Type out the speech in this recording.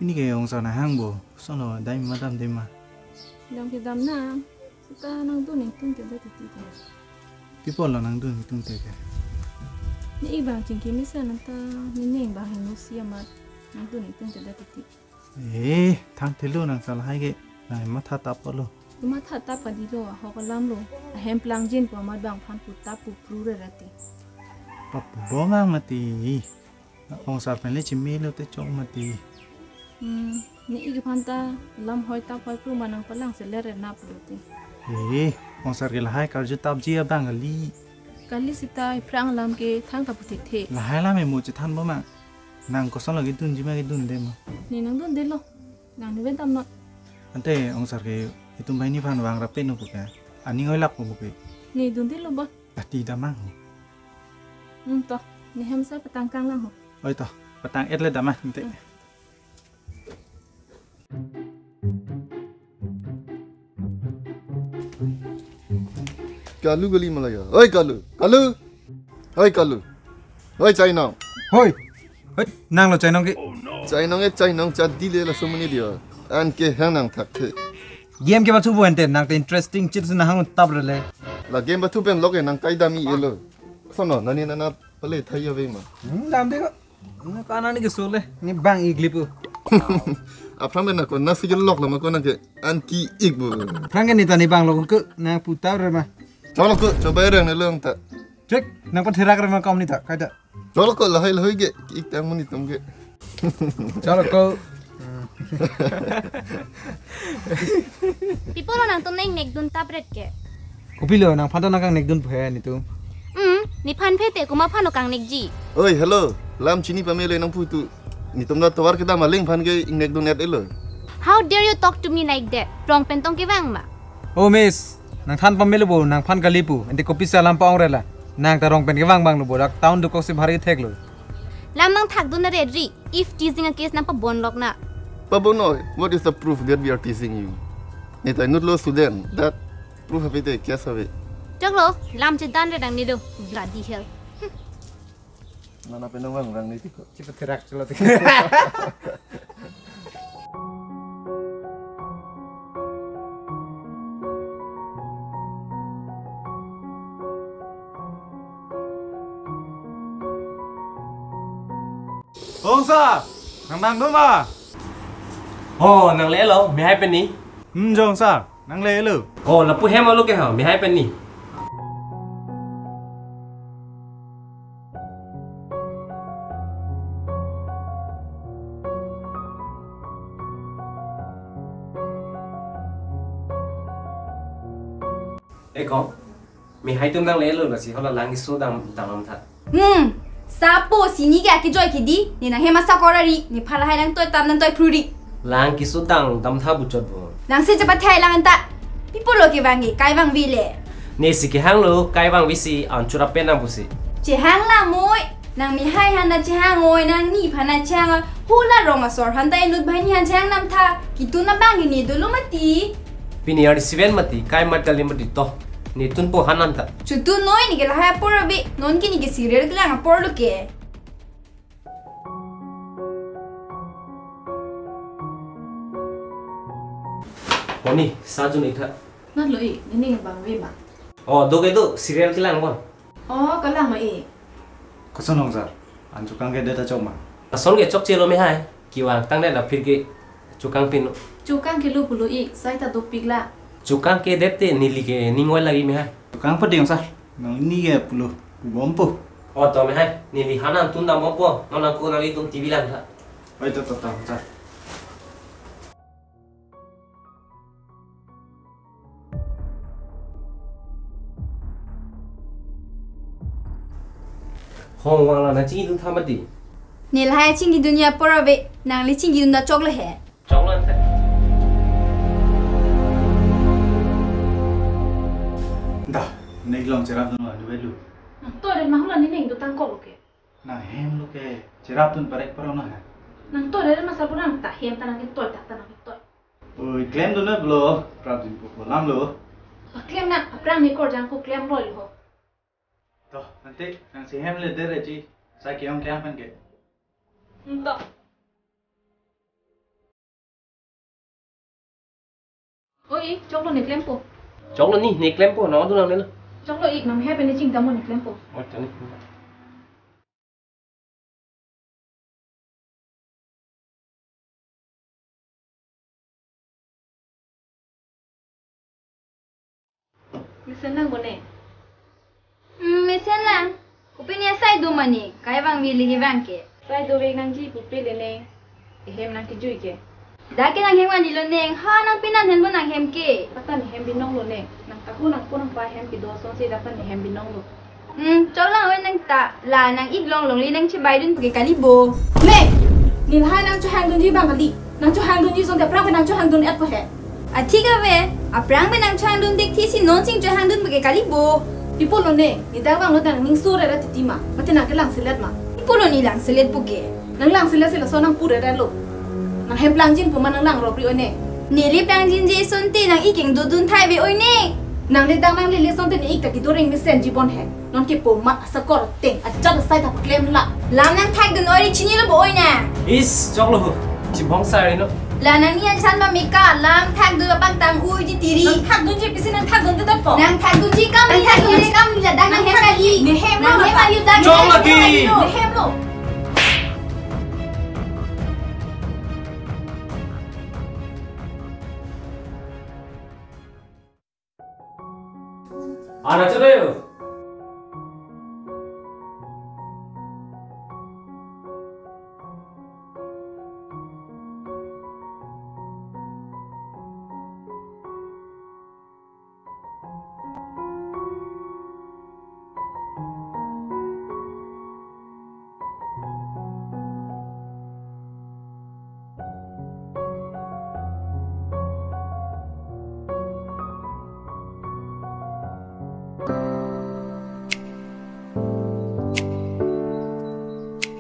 Ini kayak orang sana hang bo. Sono dai madam dai ma. Dam ke dam na. Kita nang tu ni tung te tadi. People lo nang dun tung te ke. Ni ibang cingki misa nanta ni neng bang Indonesia mat. Nang tu ni tung te tadi. Thang telu nang salah hai ke. Nang matha tap lo. Cuma tak tap kadi lo, hok lam lo. Hem pelang jin po mat bang pan puta pu pru rati. Pap bonga mati. Orang sarpen le cimelo te chong mati. Ni igi panta lam hoi tap hoi pru manang palang selere nap lo te. Orang sar ke lahai karju tap jia bang ali. Kali sita prang lam ke thang tap te the. Lahai lam e mu che than bo ma. Nang ko son lagi dun jima ke dun de ma. Ni nang dun de lo. Nang ni ben tam not. Ante orang sar ke itu mai ni phan wang rape no buka. Ani ngoi lak mo buka. Ni dun de lo ba. Ati damang. Toh. Ni hem sa petang kang lang ho. Oi toh, petang et le damang ante. Kalu geli Malaya. Oi Kalu. Oi Kalu. Oi China. Hoi. Nang lo chai nong ke. China jadi le la somni dia. An ke hanang thak the. Game ke ma chu bo ante nang te interesting chit na hang tab le. La game ba thu pen log nang kai dami elo. Sono nani nana pale thai ave ma. Dam de ko. Na kana ni ke sole. Ni bang iglipu. Aphan men ko nasi ke log la ma ko nang ke an ki igbu. Prang ke ni ta ni bang lo ko na puta re ma. Cholo ko coba reng ne leng ta. Cek nang pa thirak re ma kom ni ta kai ta. Cholo ko lahai ge ik tang muni tum ge. Chalo ko. People nang tu neng nek dun tabret ke. Kopilo nang phanta nang kang nek dun phe ni tu. Ni phan phe te kuma phan kang nek ji. Oi hello. Lam chini pamele nang putu. Ni tum da tawar kita maling phan ge nek dun net elo. How dare you talk to me like that? Rong pen tong ke wang ma. Oh miss, nang than pamele bo nang phan kalipu. Ente kopi salam pa ong rela. Nang ta rong pen ke wang bang lo bo dak taun du ko se bhari thek lo. Lam nang thak dun re ri. If teasing a case nang pa bon lok na. Pabono, what is the proof that we are teasing you? Nita nutlo student, that proof of it kya sabe? Joglo, lam che dan re dang ni do. Bloody hell. Mana penawang rang ni tiko. Cipa thirak chalo te. Ông sa, nang đúng mà. Nang lẽ lo, mi hai penny. Jong sa, nang le lu. La pu hem lo ke ha, mi hai penny. Con, mi hai tum nang lẽ lo là gì? Họ là lang cái số đằng âm thật. Sapo sini ke aki joy kidi ni nang hema sakorari ni phala hai nang toy tam nang toy pruri Lang cái số đằng đâm tháp bút chốt bo. nang se cepat thai lang anta people lo ke wangi kai wang vile Nè si cái hang lo, cái bang visi an chura pen nam busi. che hang la moi nang mi hai han na che hang oi nang ni phana chang hula ronga sor han dai nut bhai ni han chang nam tha kitu na bangi ni dulu mati Pini ar siven mati, cái mat kali mati to. Nè tun po hanan ta. chutu noi ni ke la hai por bi non ki ni ke serial ke lang por lo ke Oni, saju ni tha. Nat lo ni neng bang we ma. Do cái do serial cái lang bon. Ka lang ma e. Có son ông sa, anh chụp căng cái data chồng mà. Son cái chok chelo mi hai. Kiwang tang le la phir cái chukang pin. Chu kang ke lu pulo i sai ta do pigla. Chukang ke depte nili ke ningoi lagi mi hai. Chụp căng phát điện sa, nó ni cái pulo, bom pu. To mi hai, nili hanan tun da mo po. Nona ko na li tum TV lang tha. Oi to sa. Hong wang la na chi tum tham di. ni la hai chingi dunia por bi nang li chingi dunda chok le he Chong lan tha. Da, này lòng chỉ rap tuần là đuôi lu. Tôi đến mahula ni neng do tang ko lo ke. Na hem lu ke, chỉ rap tuần parek paro na hai. Nang tôi đến masal purang ta hem ta nang ke tôi ta nang ke tôi. Oi, claim tuần là blo, rap tuần pu lam lu. Klem na aprang ni kor jang ko klem roi ho. To, nanti nang si hem le dere chi, sai ke ông claim pan ke. To. Ôi, chốc lo nè klem po. chọn là ní nè klem po nó tôi làm đấy là Chốc lo ik nam he bên ching tamo nè klem po. mất cho ní Misan lang ko nè. Mesen lang. Upin sai du mani. Kai bang mili hi bang ke. Sai do vek nang ji pupe le nè. Hem nang ki jui ke. Da ke nang hem wan dilo neng. Ha nang pinan hen bo nang hem ke. Patan hem binong lo nè. Nang kaku nang ko nang pa hem pi do son se dapat hem binong lo. Chok lang oi nang ta. La nang iglong long li nang chibai dun pake kalibo. Nè, nil hai nang cho hang dun ji bang kali. Nang cho hang dun ji son te prang nang cho hang dun et po he. Atika ve. Aprang be nang chang dun dik thi si non sing cho hang dun pake kalibo. Pipo lo nè, ni da bang lo dang ning su re ra ti ma. Mate nang ke lang silet ma. Pulo ni lang selet puke. Nang lang silet sila so nang pure ra lo. Nang hem plang jin po man nang lang ro pri oi nè. Nili plang jin je son te nang iking dudun thai ve oi ne. Nang le dang nang le son te ni ik ta ki do ring mi sen ji bon he. Non ke po mat sa kor teng a chat sai ta klem la. Lam nang thai dun oi chini lo bo oi na. is chọn là chỉ bóng sai đấy nó La nang ni an san ma mi ka lam thak du bang tang ui ji tiri. Nang thak dun ji pisin nang thak dun te ta po. Nang thak du ji kam ni thak du ji kam ni la dang nang hem kali. Ni hem lo Nang hem ali dang. chọn là kỳ Ni hem lo. à là chỗ đây